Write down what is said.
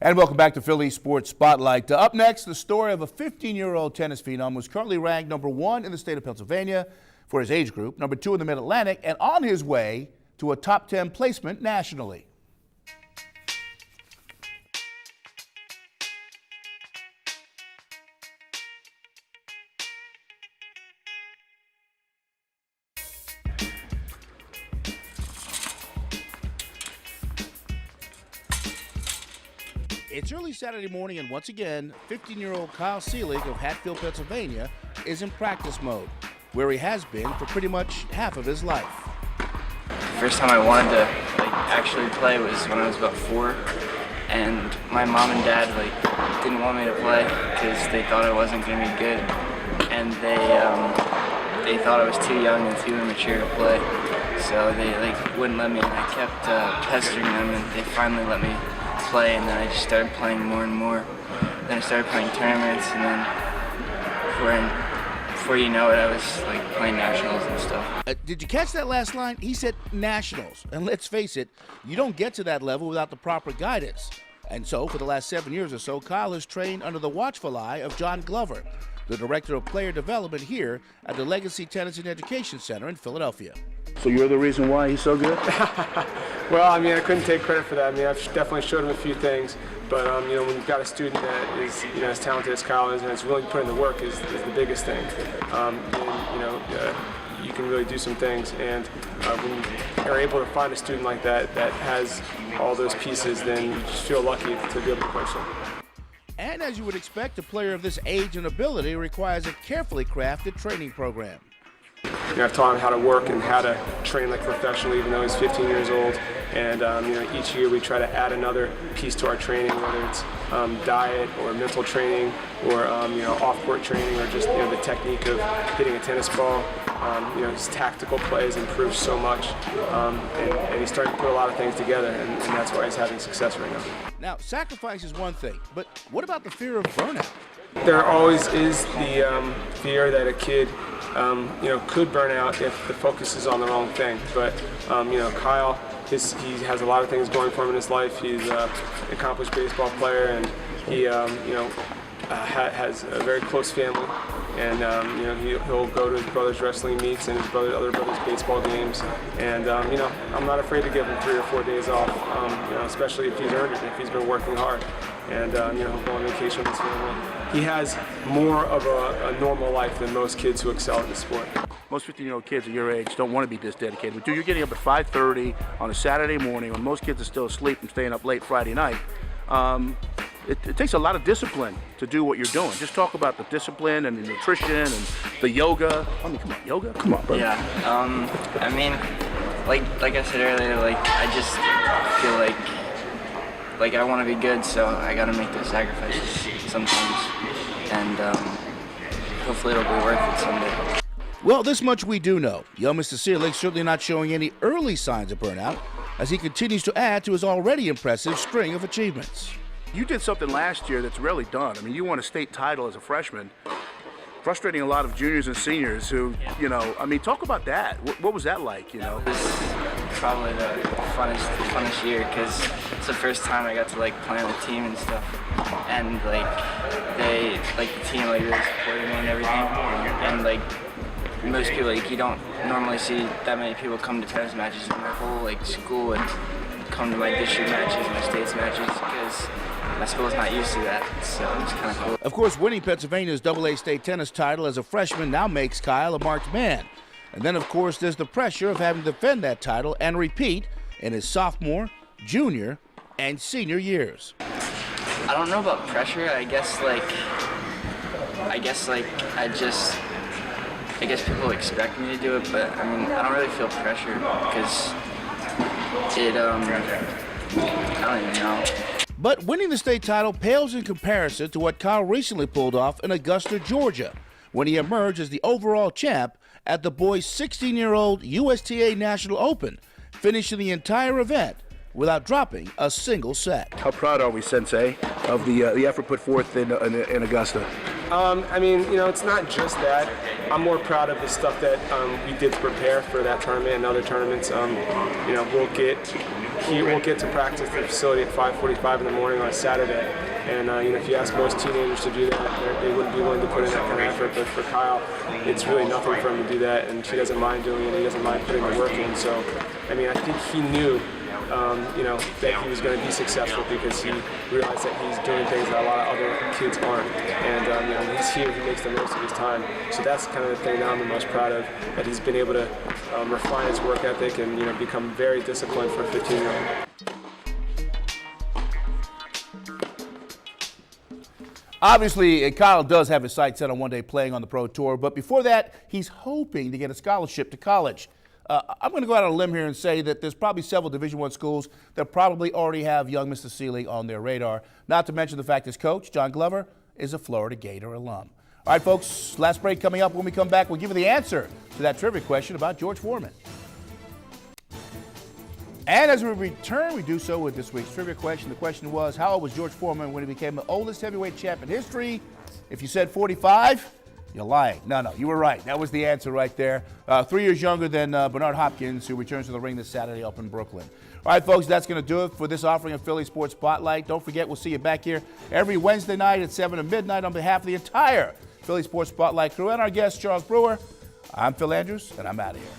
And welcome back to Philly Sports Spotlight. Up next, the story of a 15-year-old tennis phenom who's currently ranked #1 in the state of Pennsylvania for his age group, #2 in the Mid-Atlantic, and on his way to a top 10 placement nationally. It's early Saturday morning, and once again, 15-year-old Kyle Seelig of Hatfield, Pennsylvania, is in practice mode, where he has been for pretty much half of his life. First time I wanted to actually play was when I was about 4, and my mom and dad didn't want me to play because they thought I wasn't going to be good, and they thought I was too young and too immature to play, so they wouldn't let me, and I kept pestering them, and they finally let me play, and then I just started playing more and more. Then I started playing tournaments, and then before you know it, I was playing nationals and stuff. Did you catch that last line? He said nationals, and let's face it, you don't get to that level without the proper guidance. And so, for the last 7 years or so, Kyle has trained under the watchful eye of John Glover, the director of player development here at the Legacy Tennis and Education Center in Philadelphia. So you're the reason why he's so good? Well, I mean, I couldn't take credit for that. I mean, I've definitely showed him a few things, but when you've got a student that is, as talented as Kyle is and is willing to put in the work is the biggest thing. You can really do some things, and when you're able to find a student like that that has all those pieces, then you just feel lucky to be able to coach them. And as you would expect, a player of this age and ability requires a carefully crafted training program. I've taught him how to work and how to train professionally, even though he's 15 years old. And each year we try to add another piece to our training, whether it's diet or mental training or off-court training or just the technique of hitting a tennis ball. His tactical play has improved so much, and he's starting to put a lot of things together, and that's why he's having success right now. Now, sacrifice is one thing, but what about the fear of burnout? There always is the fear that a kid could burn out if the focus is on the wrong thing. But Kyle, he has a lot of things going for him in his life. He's an accomplished baseball player, and he has a very close family. And he'll go to his brother's wrestling meets and his other brother's baseball games. And I'm not afraid to give him 3 or 4 days off, especially if he's earned it, if he's been working hard. And he'll go on vacation with his family. He has more of a normal life than most kids who excel at the sport. Most 15-year-old kids at your age don't want to be this dedicated. But dude, you're getting up at 5:30 on a Saturday morning when most kids are still asleep and staying up late Friday night. It takes a lot of discipline to do what you're doing. Just talk about the discipline and the nutrition and the yoga. I mean, come on, yoga? Come on, brother. Yeah, I mean, like I said earlier, I just feel like I want to be good, so I got to make those sacrifices sometimes, and hopefully it'll be worth it someday. Well, this much we do know. Young Mr. Seelig certainly not showing any early signs of burnout as he continues to add to his already impressive string of achievements. You did something last year that's rarely done. I mean, you won a state title as a freshman, frustrating a lot of juniors and seniors who, talk about that. What was that like, It was probably the funnest year because it's the first time I got to play on the team and stuff. And the team really supported me and everything. And most people, you don't normally see that many people come to tennis matches in my whole school and come to my district matches, my state's matches, because my school's not used to that, so it's kind of cool. Of course, winning Pennsylvania's AA state tennis title as a freshman now makes Kyle a marked man. And then, of course, there's the pressure of having to defend that title and repeat in his sophomore, junior, and senior years. I don't know about pressure. I guess people expect me to do it, but I mean, I don't really feel pressure because I don't even know. But winning the state title pales in comparison to what Kyle recently pulled off in Augusta, Georgia, when he emerged as the overall champ at the boys' 16-year-old USTA National Open, finishing the entire event without dropping a single set. How proud are we, Sensei, of the effort put forth in Augusta? I mean, it's not just that. I'm more proud of the stuff that we did to prepare for that tournament and other tournaments. We'll get he will get to practice at the facility at 5:45 in the morning on a Saturday. And if you ask most teenagers to do that, they wouldn't be willing to put in that kind of effort. But for Kyle, it's really nothing for him to do that, and she doesn't mind doing it. He doesn't mind putting the work in. So, I mean, I think he knew, that he was going to be successful because he realized that he's doing things that a lot of other kids aren't. And when he's here, he makes the most of his time. So that's kind of the thing that I'm the most proud of, that he's been able to refine his work ethic and become very disciplined for a 15-year-old. Obviously, Kyle does have his sights set on one day playing on the Pro Tour, but before that, he's hoping to get a scholarship to college. I'm going to go out on a limb here and say that there's probably several Division I schools that probably already have young Mr. Seeley on their radar, not to mention the fact his coach, John Glover, is a Florida Gator alum. All right, folks, last break coming up. When we come back, we'll give you the answer to that trivia question about George Foreman. And as we return, we do so with this week's trivia question. The question was, how old was George Foreman when he became the oldest heavyweight champ in history? If you said 45, you're lying. No, you were right. That was the answer right there. 3 years younger than Bernard Hopkins, who returns to the ring this Saturday up in Brooklyn. All right, folks, that's going to do it for this offering of Philly Sports Spotlight. Don't forget, we'll see you back here every Wednesday night at 7 to midnight on behalf of the entire Philly Sports Spotlight crew and our guest, Charles Brewer. I'm Phil Andrews, and I'm out of here.